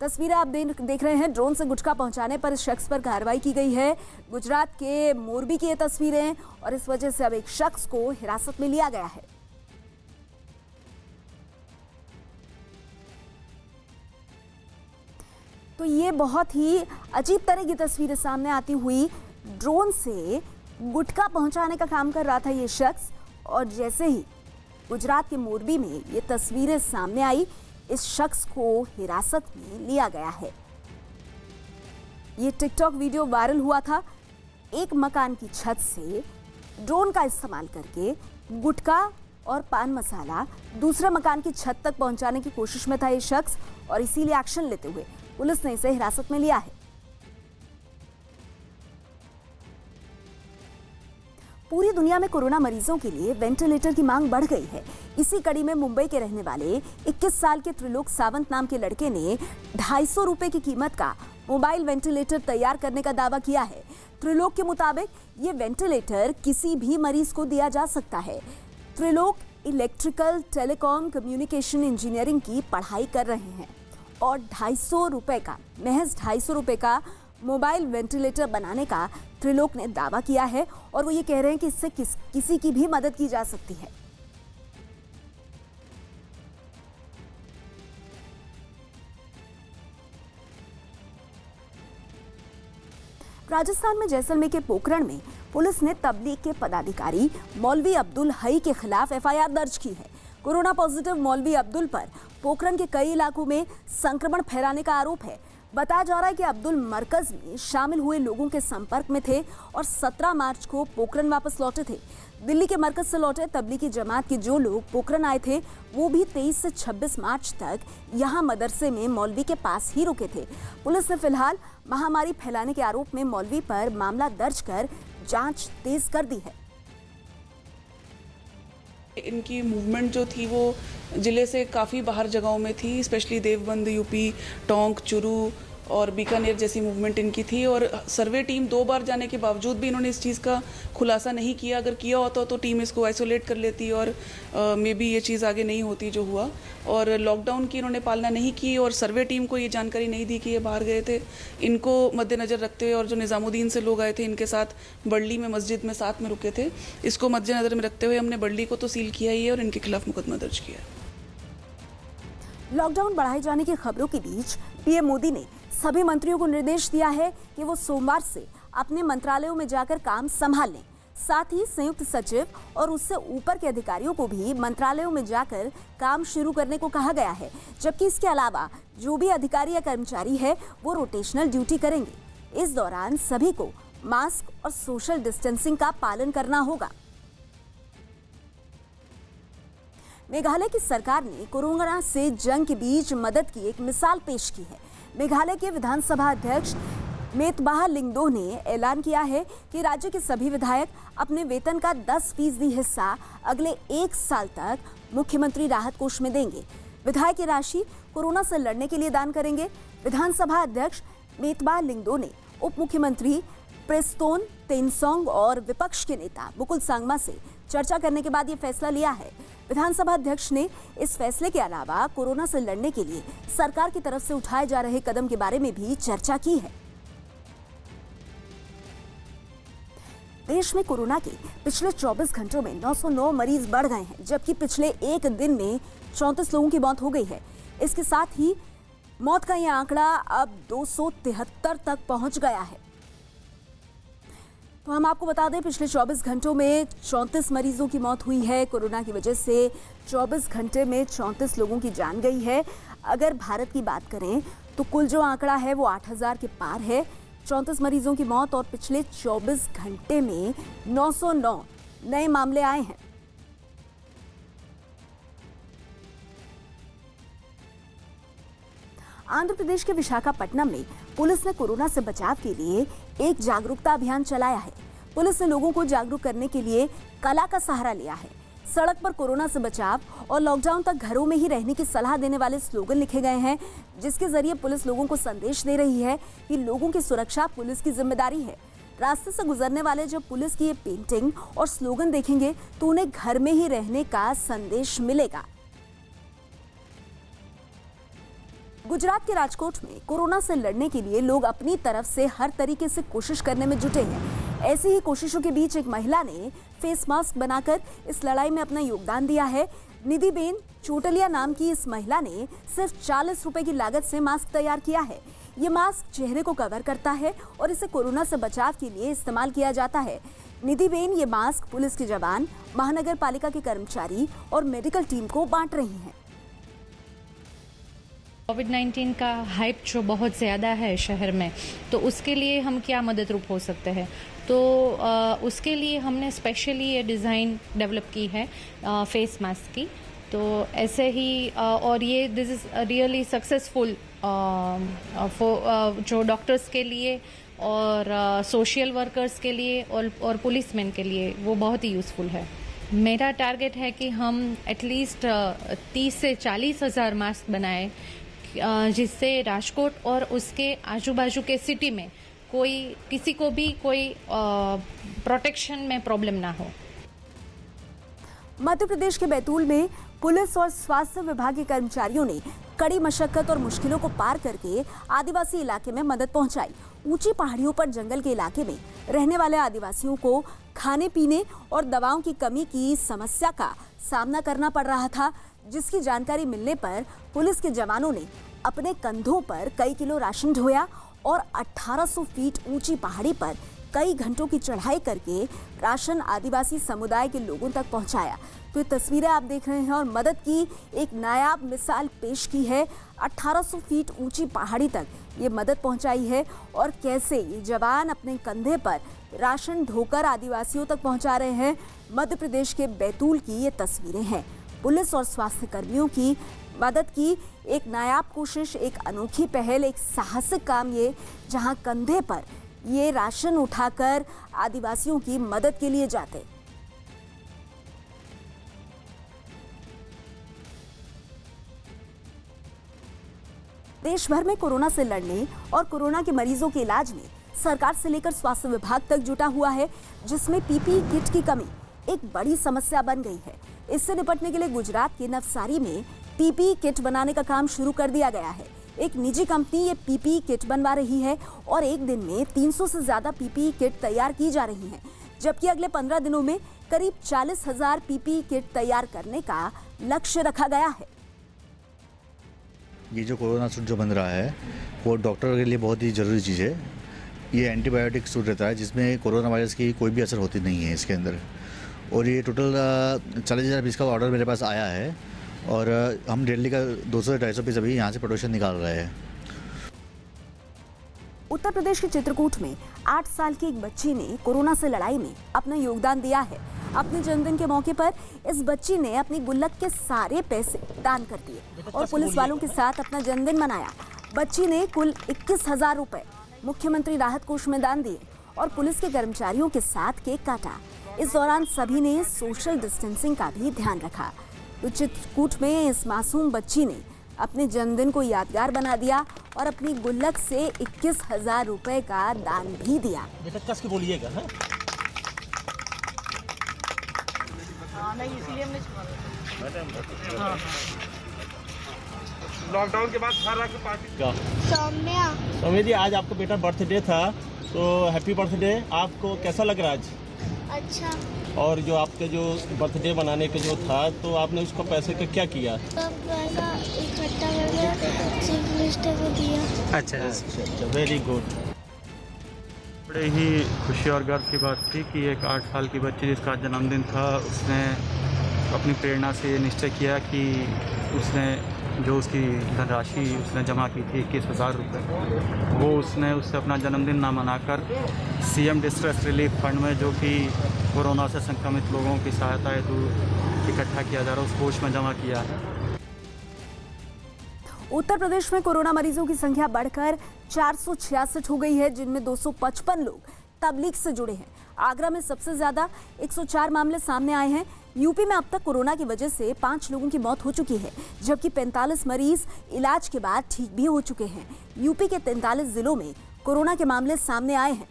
तस्वीरें आप देख रहे हैं। ड्रोन से गुटखा पहुंचाने पर इस शख्स पर कार्रवाई की गई है। गुजरात के मोरबी की ये तस्वीरें और इस वजह से अब एक शख्स को हिरासत में लिया गया है। तो ये बहुत ही अजीब तरह की तस्वीरें सामने आती हुई। ड्रोन से गुटखा पहुंचाने का काम कर रहा था ये शख्स, और जैसे ही गुजरात के मोरबी में ये तस्वीरें सामने आई, इस शख्स को हिरासत में लिया गया है। ये टिकटॉक वीडियो वायरल हुआ था। एक मकान की छत से ड्रोन का इस्तेमाल करके गुटखा और पान मसाला दूसरे मकान की छत तक पहुंचाने की कोशिश में था ये शख्स, और इसीलिए एक्शन लेते हुए पुलिस ने इसे हिरासत में लिया है। पूरी दुनिया में कोरोना मरीजों के लिए वेंटिलेटर की मांग बढ़ गई है। इसी कड़ी में मुंबई के रहने वाले 21 साल के त्रिलोक सावंत नाम के लड़के ने 250 रुपए की कीमत का मोबाइल वेंटिलेटर तैयार करने का दावा किया है। त्रिलोक के मुताबिक ये वेंटिलेटर किसी भी मरीज को दिया जा सकता है। Trilok electrical telecom communication engineering की पढ़ाई कर रहे हैं और 250 रुपए का, महज 250 रुपए का मोबाइल वेंटिलेटर बनाने का त्रिलोक ने दावा किया है, और वो ये कह रहे हैं कि इससे किसी की भी मदद की जा सकती है। राजस्थान में जैसलमेर के पोखरण में पुलिस ने तबलीग के पदाधिकारी मौलवी अब्दुल हई के खिलाफ एफआईआर दर्ज की है। कोरोना पॉजिटिव मौलवी अब्दुल पर पोखरण के कई इलाकों में संक्रमण फैलाने का आरोप है। बताया जा रहा है कि अब्दुल मरकज में शामिल हुए लोगों के संपर्क में थे और 17 मार्च को पोखरण वापस लौटे थे। दिल्ली के मरकज से लौटे तबलीगी जमात के जो लोग पोखरण आए थे, वो भी 23 से 26 मार्च तक यहां मदरसे में मौलवी के पास ही रुके थे। पुलिस ने फिलहाल महामारी फैलाने के आरोप में मौलवी पर मामला दर्ज कर जांच तेज कर दी है। इनकी मूवमेंट जो थी वो ज़िले से काफ़ी बाहर जगहों में थी, स्पेशली देवबंद, यूपी, टोंक, चुरू और बीकानेर जैसी मूवमेंट इनकी थी। और सर्वे टीम 2 बार जाने के बावजूद भी इन्होंने इस चीज़ का खुलासा नहीं किया। अगर किया होता तो टीम इसको आइसोलेट कर लेती और मे बी ये चीज़ आगे नहीं होती जो हुआ। और लॉकडाउन की इन्होंने पालना नहीं की और सर्वे टीम को ये जानकारी नहीं दी कि ये बाहर गए थे। इनको मद्देनज़र रखते हुए और जो निज़ामुद्दीन से लोग आए थे इनके साथ बड़ली में मस्जिद में साथ में रुके थे, इसको मद्देनज़र में रखते हुए हमने बड़ली को तो सील किया ही है और इनके खिलाफ मुकदमा दर्ज किया है। लॉकडाउन बढ़ाए जाने की खबरों के बीच पीएम मोदी ने सभी मंत्रियों को निर्देश दिया है कि वो सोमवार से अपने मंत्रालयों में जाकर काम संभाल लें। साथ ही संयुक्त सचिव और उससे ऊपर के अधिकारियों को भी मंत्रालयों में जाकर काम शुरू करने को कहा गया है, जबकि इसके अलावा जो भी अधिकारी या कर्मचारी है वो रोटेशनल ड्यूटी करेंगे। इस दौरान सभी को मास्क और सोशल डिस्टेंसिंग का पालन करना होगा। मेघालय की सरकार ने कोरोना से जंग के बीच मदद की एक मिसाल पेश की है। मेघालय के विधानसभा अध्यक्ष मेतबाह लिंगदोह ने ऐलान किया है कि राज्य के सभी विधायक अपने वेतन का 10% हिस्सा अगले 1 साल तक मुख्यमंत्री राहत कोष में देंगे। विधायक की राशि कोरोना से लड़ने के लिए दान करेंगे। विधानसभा अध्यक्ष मेतबाह लिंगदोह ने उप मुख्यमंत्री प्रेस्तोन तेनसोंग और विपक्ष के नेता मुकुल सांगमा से चर्चा करने के बाद ये फैसला लिया है। विधानसभा अध्यक्ष ने इस फैसले के अलावा कोरोना से लड़ने के लिए सरकार की तरफ से उठाए जा रहे कदम के बारे में भी चर्चा की है। देश में कोरोना के पिछले 24 घंटों में 909 मरीज बढ़ गए हैं, जबकि पिछले एक दिन में 34 लोगों की मौत हो गई है। इसके साथ ही मौत का यह आंकड़ा अब 273 तक पहुंच गया है। तो हम आपको बता दें, पिछले 24 घंटों में 34 मरीजों की मौत हुई है। कोरोना की वजह से 24 घंटे में 34 लोगों की जान गई है। अगर भारत की बात करें तो कुल जो आंकड़ा है वो 8000 के पार है। 34 मरीजों की मौत और पिछले 24 घंटे में 909 नए मामले आए हैं। आंध्र प्रदेश के विशाखापट्टनम में पुलिस ने कोरोना से बचाव के लिए एक जागरूकता अभियान चलाया है। पुलिस ने लोगों को जागरूक करने के लिए कला का सहारा लिया है। सड़क पर कोरोना से बचाव और लॉकडाउन तक घरों में ही रहने की सलाह देने वाले स्लोगन लिखे गए हैं, जिसके जरिए पुलिस लोगों को संदेश दे रही है कि लोगों की सुरक्षा पुलिस की जिम्मेदारी है। रास्ते से गुजरने वाले जब पुलिस की ये पेंटिंग और स्लोगन देखेंगे तो उन्हें घर में ही रहने का संदेश मिलेगा। गुजरात के राजकोट में कोरोना से लड़ने के लिए लोग अपनी तरफ से हर तरीके से कोशिश करने में जुटे हैं। ऐसी ही कोशिशों के बीच एक महिला ने फेस मास्क बनाकर इस लड़ाई में अपना योगदान दिया है। निधिबेन चोटलिया नाम की इस महिला ने सिर्फ 40 रुपए की लागत से मास्क तैयार किया है। ये मास्क चेहरे को कवर करता है और इसे कोरोना से बचाव के लिए इस्तेमाल किया जाता है। निधिबेन ये मास्क पुलिस के जवान, महानगर पालिका के कर्मचारी और मेडिकल टीम को बांट रही हैं। कोविड-19 का हाइप जो बहुत ज़्यादा है शहर में, तो उसके लिए हम क्या मदद रूप हो सकते हैं, तो उसके लिए हमने स्पेशली ये डिज़ाइन डेवलप की है फेस मास्क की। तो ऐसे ही और ये दिस इज़ रियली सक्सेसफुल जो डॉक्टर्स के लिए और सोशल वर्कर्स के लिए और पुलिसमैन के लिए वो बहुत ही यूज़फुल है। मेरा टारगेट है कि हम एटलीस्ट 30 से 40 हज़ार मास्क बनाएं, जिससे राजकोट और उसके आजू बाजू के सिटी में किसी को भी कोई प्रोटेक्शन में प्रॉब्लम ना हो। मध्य प्रदेश के बैतूल में पुलिस और स्वास्थ्य विभाग के कर्मचारियों ने कड़ी मशक्कत और मुश्किलों को पार करके आदिवासी इलाके में मदद पहुंचाई। ऊंची पहाड़ियों पर जंगल के इलाके में रहने वाले आदिवासियों को खाने पीने और दवाओं की कमी की समस्या का सामना करना पड़ रहा था, जिसकी जानकारी मिलने पर पुलिस के जवानों ने अपने कंधों पर कई किलो राशन ढोया और 1800 फीट ऊंची पहाड़ी पर कई घंटों की चढ़ाई करके राशन आदिवासी समुदाय के लोगों तक पहुंचाया। तो ये तस्वीरें आप देख रहे हैं और मदद की एक नायाब मिसाल पेश की है। 1800 फीट ऊंची पहाड़ी तक ये मदद पहुंचाई है और कैसे ये जवान अपने कंधे पर राशन ढोकर आदिवासियों तक पहुंचा रहे हैं। मध्य प्रदेश के बैतूल की ये तस्वीरें हैं। पुलिस और स्वास्थ्य कर्मियों की मदद की एक नायाब कोशिश, एक अनोखी पहल, एक साहसिक काम ये, जहां कंधे पर ये राशन उठाकर आदिवासियों की मदद के लिए जाते। देश भर में कोरोना से लड़ने और कोरोना के मरीजों के इलाज में सरकार से लेकर स्वास्थ्य विभाग तक जुटा हुआ है, जिसमें पीपीई किट की कमी एक बड़ी समस्या बन गई है। इससे निपटने के लिए गुजरात के नवसारी में पीपीई किट बनाने का काम शुरू कर दिया गया है। एक निजी कंपनी ये पीपीई किट बनवा रही है और एक दिन में 300 से ज्यादा पीपीई किट तैयार की जा रही हैं, जबकि अगले 15 दिनों में करीब 40,000 पीपीई किट तैयार करने का लक्ष्य रखा गया है। ये जो कोरोना सूट जो बन रहा है वो डॉक्टर के लिए बहुत ही ज़रूरी चीज़ है। ये एंटीबायोटिक सूट रहता है जिसमें कोरोना वायरस की कोई भी असर होती नहीं है इसके अंदर। और ये टोटल 40,000 पीस का ऑर्डर मेरे पास आया है और हम डेली का 200 से 250 पीस अभी यहाँ से प्रोडक्शन निकाल रहे हैं। उत्तर प्रदेश के चित्रकूट में 8 साल की एक बच्ची ने कोरोना से लड़ाई में अपना योगदान दिया है। अपने जन्मदिन के मौके पर इस बच्ची ने अपनी गुल्लक के सारे पैसे दान कर दिए और पुलिस वालों के साथ अपना जन्मदिन मनाया। बच्ची ने कुल 21,000 रुपए मुख्यमंत्री राहत कोष में दान दिए और पुलिस के कर्मचारियों के साथ केक काटा। इस दौरान सभी ने सोशल डिस्टेंसिंग का भी ध्यान रखा। तो चित्रकूट में इस मासूम बच्ची ने अपने जन्मदिन को यादगार बना दिया और अपनी गुल्लक से 21,000 रुपए का दान भी दिया। बेटा कस के बोलिएगा। नहीं इसीलिए हमने लॉकडाउन के बाद घर आके पार्टी सौम्या जी, आज आपका बेटा बर्थडे था तो हैप्पी बर्थडे। आपको कैसा लग रहा है आज? अच्छा। और जो आपके जो बर्थडे बनाने के जो था तो आपने उसको पैसे का क्या किया? पैसा इकट्ठा करके चीफ मिनिस्टर को दिया। अच्छा, वेरी गुड। बड़े ही खुशी और गर्व की बात थी कि एक 8 साल की बच्ची जिसका जन्मदिन था उसने अपनी प्रेरणा से ये निश्चय किया कि उसने जो उसकी धनराशि उसने जमा की थी 21,000 रुपये, वो उसने उससे अपना जन्मदिन ना मनाकर सीएम डिस्ट्रेस रिलीफ फंड में जो कि कोरोना से संक्रमित लोगों की सहायता हेतु इकट्ठा किया जा रहा है उस कोष में जमा किया है। उत्तर प्रदेश में कोरोना मरीजों की संख्या बढ़कर 466 हो गई है, जिनमें 255 लोग तबलीग से जुड़े हैं। आगरा में सबसे ज्यादा 104 मामले सामने आए हैं। यूपी में अब तक कोरोना की वजह से 5 लोगों की मौत हो चुकी है, जबकि 45 मरीज इलाज के बाद ठीक भी हो चुके हैं। यूपी के 43 जिलों में कोरोना के मामले सामने आए हैं।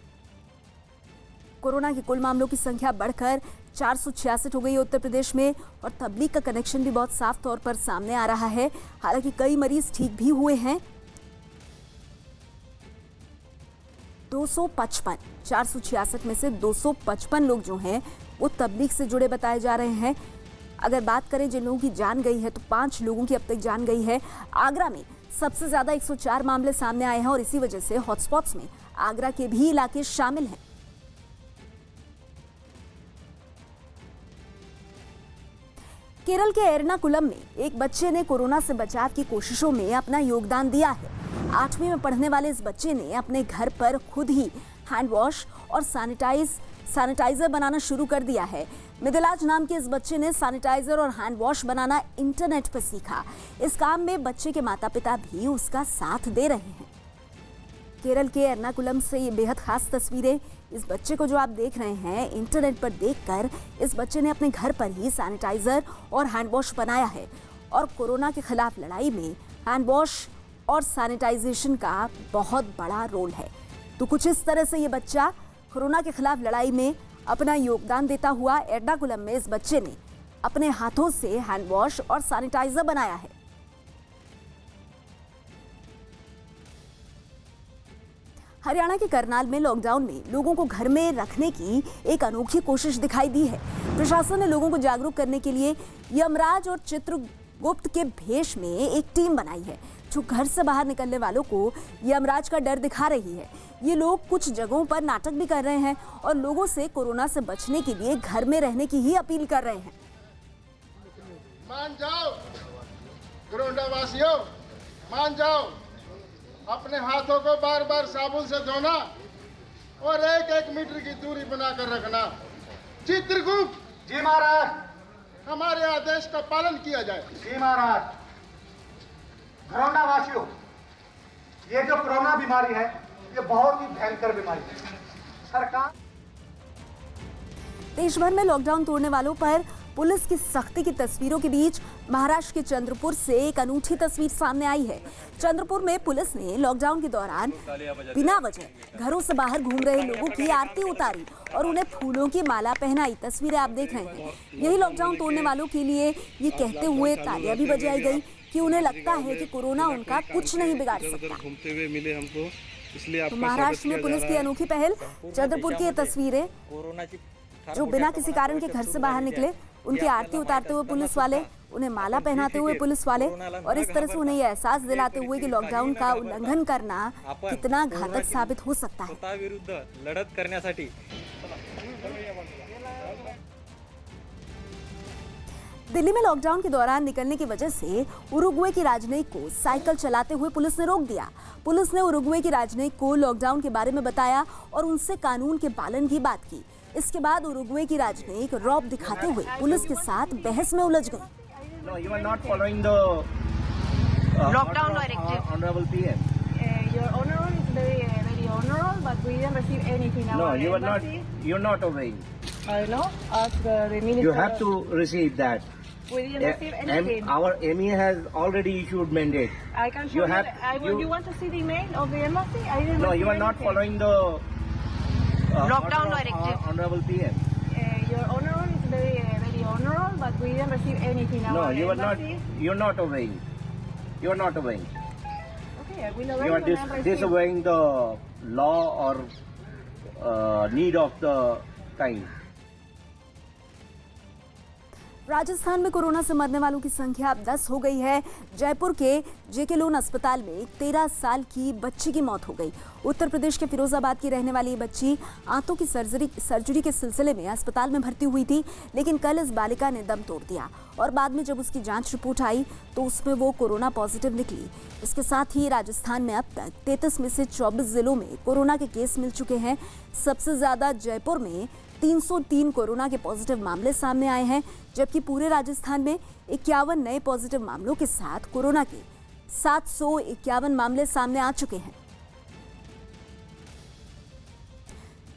कोरोना के कुल मामलों की संख्या बढ़कर 466 हो गई है उत्तर प्रदेश में और तबलीग का कनेक्शन भी बहुत साफ तौर पर सामने आ रहा है। हालांकि कई मरीज ठीक भी हुए हैं। 255 466 में से 255 लोग जो हैं वो तबलीग से जुड़े बताए जा रहे हैं। अगर बात करें जिन लोगों की जान गई है तो 5 लोगों की अब तक जान गई है। आगरा में सबसे ज्यादा 104 मामले सामने आए हैं और इसी वजह से हॉटस्पॉट्स में आगरा के भी इलाके शामिल हैं। केरल के एर्नाकुलम में एक बच्चे ने कोरोना से बचाव की कोशिशों में अपना योगदान दिया है। 8वीं में पढ़ने वाले इस बच्चे ने अपने घर पर खुद ही हैंड वॉश और सैनिटाइजर बनाना शुरू कर दिया है। मिथिलाज नाम के इस बच्चे ने सैनिटाइजर और हैंड वॉश बनाना इंटरनेट पर सीखा। इस काम में बच्चे के माता पिता भी उसका साथ दे रहे हैं। केरल के एर्नाकुलम से ये बेहद खास तस्वीरें। इस बच्चे को जो आप देख रहे हैं, इंटरनेट पर देखकर इस बच्चे ने अपने घर पर ही सैनिटाइजर और हैंड वॉश बनाया है और कोरोना के खिलाफ लड़ाई में हैंड वॉश और सैनिटाइजेशन का बहुत बड़ा रोल है। तो कुछ इस तरह से ये बच्चा कोरोना के खिलाफ लड़ाई में अपना योगदान देता हुआ एर्नाकुलम में इस बच्चे ने अपने हाथों से हैंड वॉश और सैनिटाइजर बनाया है। हरियाणा के करनाल में लॉकडाउन में लोगों को घर में रखने की एक अनोखी कोशिश दिखाई दी है। प्रशासन ने लोगों को जागरूक करने के लिए यमराज और चित्रगुप्त के भेष में एक टीम बनाई है जो घर से बाहर निकलने वालों को यमराज का डर दिखा रही है। ये लोग कुछ जगहों पर नाटक भी कर रहे हैं और लोगों से कोरोना से बचने के लिए घर में रहने की ही अपील कर रहे हैं। मान जाओ गोंडा वासियों, मान जाओ, अपने हाथों को बार बार साबुन से धोना और 1-1 मीटर की दूरी बनाकर रखना। चित्रगुप्त जी महाराज, हमारे आदेश का पालन किया जाए। जी महाराज। कोरोना वासियों, ये जो कोरोना बीमारी है ये बहुत ही भयंकर बीमारी है। सरकार देश भर में लॉकडाउन तोड़ने वालों पर पुलिस की सख्ती की तस्वीरों के बीच महाराष्ट्र के चंद्रपुर से एक अनूठी तस्वीर सामने आई है। चंद्रपुर में पुलिस ने लॉकडाउन के दौरान बिना वजह घरों से बाहर घूम रहे लोगों की आरती उतारी और उन्हें फूलों की माला पहनाई। तस्वीरें आप देख रहे हैं। यही लॉकडाउन तोड़ने वालों के लिए ये कहते हुए तालियां भी बजाई गई कि उन्हें लगता है कि कोरोना उनका कुछ नहीं बिगाड़ सकता। घूमते हुए मिले हमको, इसलिए तो महाराष्ट्र में पुलिस की अनोखी पहल। चंद्रपुर की ये तस्वीरें, जो बिना किसी कारण के घर से बाहर निकले, उनकी आरती उतारते हुए पुलिस वाले, उन्हें माला पहनाते हुए पुलिस वाले और इस तरह से उन्हें यह एहसास दिलाते हुए कि लॉकडाउन का उल्लंघन करना कितना घातक साबित हो सकता है। विरुद्ध लढत करण्यासाठी दिल्ली में लॉकडाउन के दौरान निकलने की वजह से उरुग्वे की राजनयिक को साइकिल चलाते हुए पुलिस ने रोक दिया। पुलिस ने उरुग्वे की राजनयिक को लॉकडाउन के बारे में बताया और उनसे कानून के पालन की बात की। इसके बाद उरुग्वे की राजनयिक रौब दिखाते हुए पुलिस के साथ बहस में उलझ गई। No, you are not following the lockdown directive. Honorable PM. Your honor is very honorable, but we didn't receive anything. No, you are not. You're not obeying. I know. Ask the minister. You have to receive that. We didn't receive anything. Our ME has already issued mandate. I can show you. You want to see the email of the embassy? I didn't. No, you are not following the lockdown directive. Honorable PM. Your honor is very honorable, but we didn't receive anything. No, you are not. You're not obeying. You're not obeying. Okay, I will obey. You are disobeying the law or need of the time. Rajasthan में corona से मरने वालों की संख्या अब 10 हो गई है। जयपुर के जेके लोन अस्पताल में 13 साल की बच्ची की मौत हो गई। उत्तर प्रदेश के फिरोजाबाद की रहने वाली ये बच्ची आंतों की सर्जरी के सिलसिले में अस्पताल में भर्ती हुई थी, लेकिन कल इस बालिका ने दम तोड़ दिया और बाद में जब उसकी जांच रिपोर्ट आई तो उसमें वो कोरोना पॉजिटिव निकली। इसके साथ ही राजस्थान में अब तक 33 में से 24 जिलों में कोरोना के केस मिल चुके हैं। सबसे ज्यादा जयपुर में 303 कोरोना के पॉजिटिव मामले सामने आए हैं, जबकि पूरे राजस्थान में 51 नए पॉजिटिव मामलों के साथ कोरोना के 751 मामले सामने आ चुके हैं।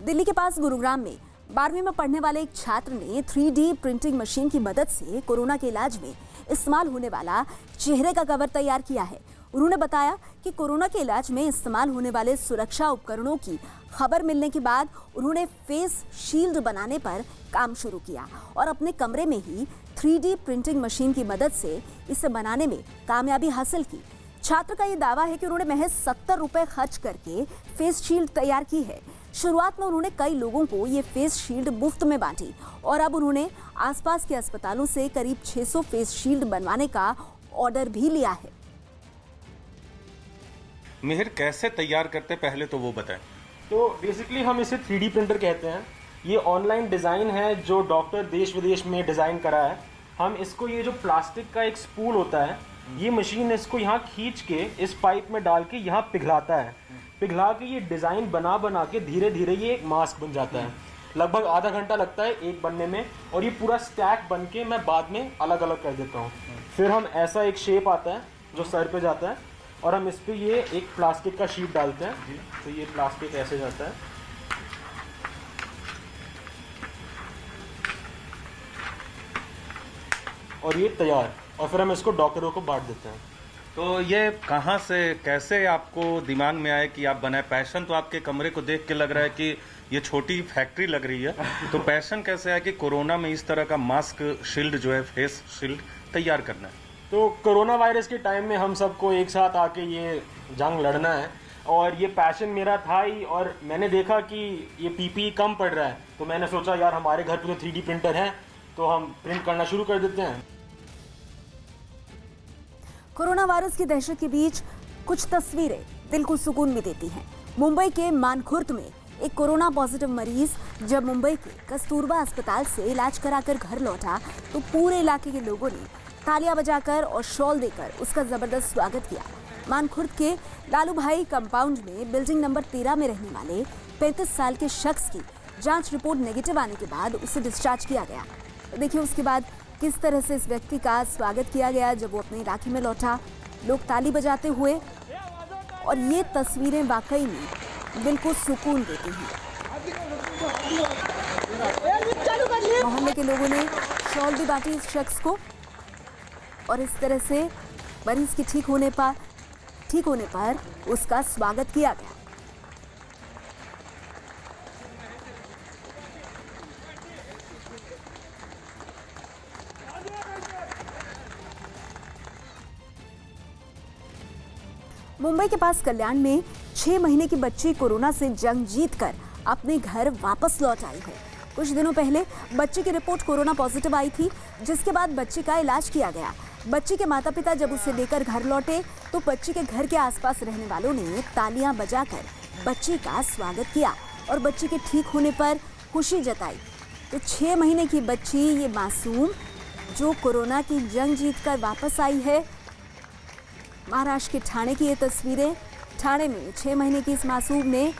दिल्ली के पास गुरुग्राम में 12वीं में पढ़ने वाले एक छात्र ने 3D प्रिंटिंग मशीन की मदद से कोरोना के इलाज में इस्तेमाल होने वाला चेहरे का कवर तैयार किया है। उन्होंने बताया कि कोरोना के इलाज में इस्तेमाल होने वाले सुरक्षा उपकरणों की खबर मिलने के बाद उन्होंने फेस शील्ड बनाने पर काम शुरू किया और अपने कमरे में ही 3D प्रिंटिंग मशीन की मदद से इसे बनाने में कामयाबी हासिल की। छात्र का ये दावा है कि उन्होंने महज 70 रुपए खर्च करके फेस शील्ड तैयार की है। शुरुआत में उन्होंने कई लोगों को ये फेस शील्ड मुफ्त में बांटी और अब उन्होंने आसपास के अस्पतालों से करीब 600 फेस शील्ड बनवाने का ऑर्डर भी लिया है। मिहिर कैसे तैयार करते पहले तो वो बताएं। तो बेसिकली हम इसे 3D प्रिंटर कहते हैं। ये ऑनलाइन डिज़ाइन है जो डॉक्टर देश विदेश में डिज़ाइन करा है। हम इसको, ये जो प्लास्टिक का एक स्पूल होता है, ये मशीन इसको यहाँ खींच के इस पाइप में डाल के यहाँ पिघलाता है। पिघला के ये डिज़ाइन बना के धीरे धीरे ये एक मास्क बन जाता है। लगभग आधा घंटा लगता है एक बनने में, और ये पूरा स्टैक बन के मैं बाद में अलग अलग कर देता हूँ। फिर हम ऐसा एक शेप आता है जो सर पे जाता है, और हम इस पर ये एक प्लास्टिक का शीट डालते हैं। तो ये प्लास्टिक ऐसे जाता है, और ये तैयार, और फिर हम इसको डॉक्टरों को बांट देते हैं। तो ये कहाँ से कैसे आपको दिमाग में आया कि आप बनाए? पैशन तो आपके कमरे को देख के लग रहा है कि ये छोटी फैक्ट्री लग रही है, तो पैशन कैसे आया कि कोरोना में इस तरह का मास्क शील्ड जो है, फेस शील्ड तैयार करना है? तो कोरोना वायरस के टाइम में हम सबको एक साथ आके ये जंग लड़ना है, और ये पैशन मेरा था ही। और मैंने देखा कि ये पीपीई कम पड़ रहा है, तो मैंने सोचा यार हमारे घर पे तो 3D प्रिंटर है, तो हम प्रिंट करना शुरू कर देते हैं। कोरोना वायरस की दहशत के बीच कुछ तस्वीरें दिल को सुकून भी देती हैं। मुंबई के मानखुर्द में एक कोरोना पॉजिटिव मरीज जब मुंबई के कस्तूरबा अस्पताल से इलाज कराकर घर लौटा तो पूरे इलाके के लोगों ने तालियां बजाकर और शॉल देकर उसका जबरदस्त स्वागत किया। मानखुर्द के लालू भाई कंपाउंड में बिल्डिंग नंबर 13 में रहने वाले 35 साल के शख्स की जांच रिपोर्ट नेगेटिव आने के बाद उसे डिस्चार्ज किया गया। तो देखिए उसके बाद किस तरह से इस व्यक्ति का स्वागत किया गया जब वो अपने इलाके में लौटा, लोग ताली बजाते हुए, और ये तस्वीरें वाकई में दिल को सुकून देती हैं। मोहल्ले के लोगों ने शॉल भी बांटी इस शख्स को, और इस तरह से मरीज के ठीक होने पर उसका स्वागत किया गया। मुंबई के पास कल्याण में 6 महीने की बच्ची कोरोना से जंग जीतकर अपने घर वापस लौट आई है। कुछ दिनों पहले बच्ची की रिपोर्ट कोरोना पॉजिटिव आई थी, जिसके बाद बच्ची का इलाज किया गया। बच्ची के माता पिता जब उसे लेकर घर लौटे तो बच्ची के घर के आसपास रहने वालों ने तालियां बजाकर बच्ची का स्वागत किया और बच्ची के ठीक होने पर खुशी जताई। तो 6 महीने की बच्ची, ये मासूम जो कोरोना की जंग जीतकर वापस आई है। महाराष्ट्र के ठाणे की ये तस्वीरें। ठाणे में 6 महीने की इस मासूम ने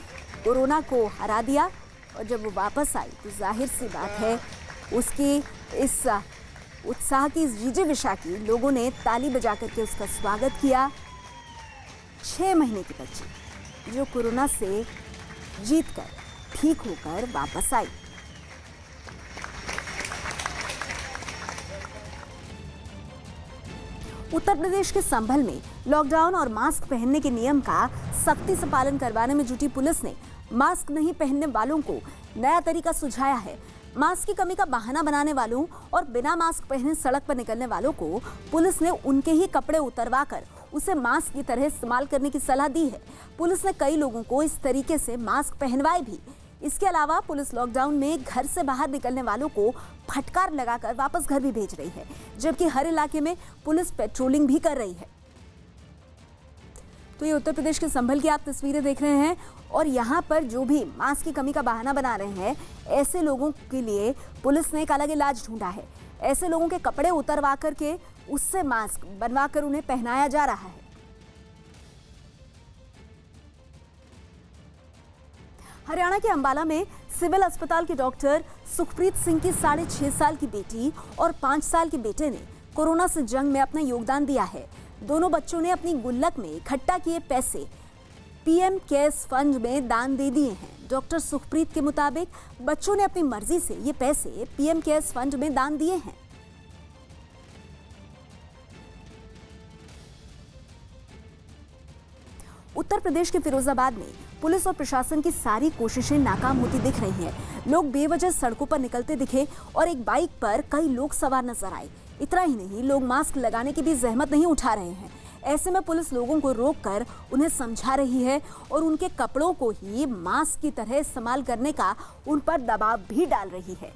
कोरोना को हरा दिया, और जब वो वापस आई तो जाहिर सी बात है उसकी इस उत्साह की, इस जीजे विशा की लोगों ने ताली बजा करके उसका स्वागत किया। 6 महीने की बच्ची जो कोरोना से जीतकर ठीक होकर वापस आई। उत्तर प्रदेश के संभल में लॉकडाउन और मास्क पहनने के नियम का सख्ती से पालन करवाने में जुटी पुलिस ने मास्क नहीं पहनने वालों को नया तरीका सुझाया है। मास्क की कमी का बहाना बनाने वालों और बिना मास्क पहने सड़क पर निकलने वालों को पुलिस ने उनके ही कपड़े उतरवाकर उसे मास्क की तरह इस्तेमाल करने की सलाह दी है। पुलिस ने कई लोगों को इस तरीके से मास्क पहनवाए भी। इसके अलावा पुलिस लॉकडाउन में घर से बाहर निकलने वालों को फटकार लगाकर वापस घर भी भेज रही है, जबकि हर इलाके में पुलिस पेट्रोलिंग भी कर रही है। तो ये उत्तर प्रदेश के संभल की आप तस्वीरें देख रहे हैं, और यहाँ पर जो भी मास्क की कमी का बहाना बना रहे हैं, ऐसे लोगों के लिए पुलिस ने एक अलग इलाज ढूंढा है। ऐसे लोगों के कपड़े उतरवा करके उससे मास्क बनवा कर उन्हें पहनाया जा रहा है। हरियाणा के अंबाला में सिविल अस्पताल के डॉक्टर सुखप्रीत सिंह की 6.5 साल की बेटी और 5 साल के बेटे ने कोरोना से जंग में अपना योगदान दिया है। दोनों बच्चों ने अपनी गुल्लक में इकट्ठा किए पैसे पीएम केयर्स फंड में दान दे दिए हैं। डॉक्टर सुखप्रीत के मुताबिक बच्चों ने अपनी मर्जी से ये पैसे पीएम केयर्स फंड में दान दिए हैं। उत्तर प्रदेश के फिरोजाबाद में पुलिस और प्रशासन की सारी कोशिशें नाकाम होती दिख रही हैं। लोग बेवजह सड़कों पर निकलते दिखे और एक बाइक पर कई लोग सवार नजर आए। इतना ही नहीं, लोग मास्क लगाने की भी जहमत नहीं उठा रहे हैं। ऐसे में पुलिस लोगों को रोककर उन्हें समझा रही है और उनके कपड़ों को ही मास्क की तरह इस्तेमाल करने का उन पर दबाव भी डाल रही है।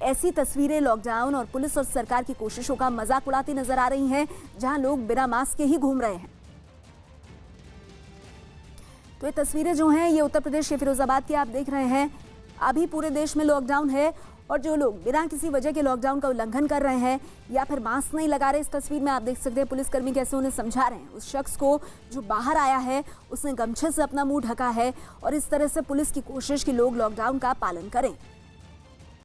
ऐसी तस्वीरें लॉकडाउन और पुलिस और सरकार की कोशिशों का मजाक उड़ाती नजर आ रही हैं, जहां लोग बिना मास्क के ही घूम रहे हैं। तो ये तस्वीरें जो हैं ये उत्तर प्रदेश के फिरोजाबाद की आप देख रहे हैं। अभी पूरे देश में लॉकडाउन है और जो लोग बिना किसी वजह के लॉकडाउन का उल्लंघन कर रहे हैं या फिर मास्क नहीं लगा रहे, इस तस्वीर में आप देख सकते हैं पुलिसकर्मी कैसे उन्हें समझा रहे हैं। उस शख्स को जो बाहर आया है उसने गमछे से अपना मुंह ढका है और इस तरह से पुलिस की कोशिश कि लोग लॉकडाउन का पालन करें।